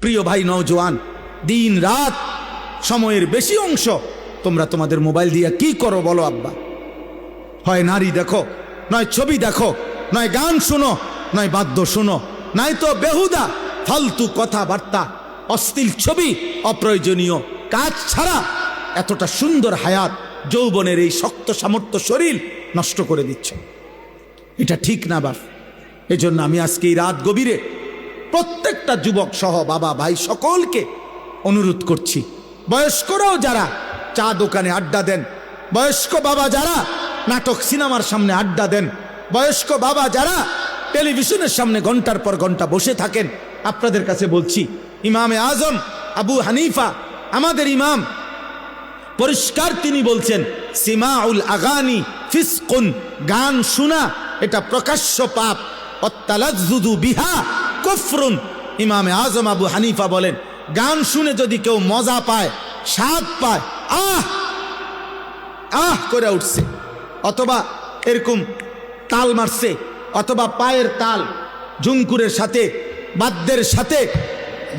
প্রিয় ভাই নওজোয়ান, দিন রাত সময়ের বেশি অংশ তোমরা তোমাদের মোবাইল দিয়ে কি করো বলো আব্বা? হয় নারী দেখো, নয় ছবি দেখো, নয় গান শুনো, নয় বাদ্য শুনো, নয় তো বেহুদা ফালতু কথাবার্তা, অশ্লীল ছবি, অপ্রয়োজনীয় কাজ ছাড়া এতটা সুন্দর হায়াত, যৌবনের এই শক্ত সামর্থ্য শরীর নষ্ট করে দিচ্ছ। এটা ঠিক না বাপ। এজন্য আমি আজকে এই রাত গভীরে প্রত্যেকটা যুবক সহ বাবা ভাই সকলকে অনুরোধ করছি, বয়স্করাও যারা চা দোকানে আড্ডা দেন, বয়স্ক বাবা যারা নাটক সিনেমার সামনে আড্ডা দেন, বয়স্ক বাবা যারা টেলিভিশনের সামনে ঘন্টার পর ঘন্টা বসে থাকেন, আপনাদের কাছে বলছি, ইমামে আজম আবু হানিফা আমাদের ইমাম, পরিষ্কার তিনি বলছেন, সিমাউল আগানি ফিসকুন, গান শোনা এটা প্রকাশ্য পাপ, অত্তালাজ্জুদু বিহা কুফরুন। ইমামে আজম আবু হানিফা বলেন, গান শুনে যদি কেউ মজা পায়, স্বাদ পায়, আহ আহ করে উঠছে, অথবা এরকম তাল মারছে, অথবা পায়ের তাল ঝুমকুরের সাথে, বাদ্যের সাথে,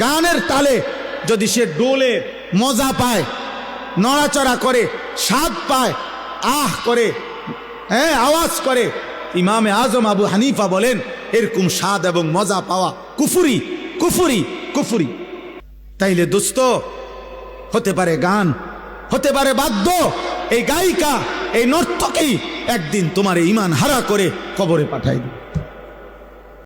গানের তালে যদি সে ডোলে মজা পায়, নড়াচড়া করে, স্বাদ পায়, আহ করে, হ্যাঁ আওয়াজ করে, ইমামে আজম আবু হানিফা বলেন এরকম স্বাদ এবং মজা পাওয়া কুফরি, কুফরি, কুফরি। তাইলে দোস্ত, হতে পারে গান, হতে পারে বাদ্য, এই গায়িকা, এই নর্তকী একদিন তোমার ইমান হারা করে কবরে পাঠাই দিবে।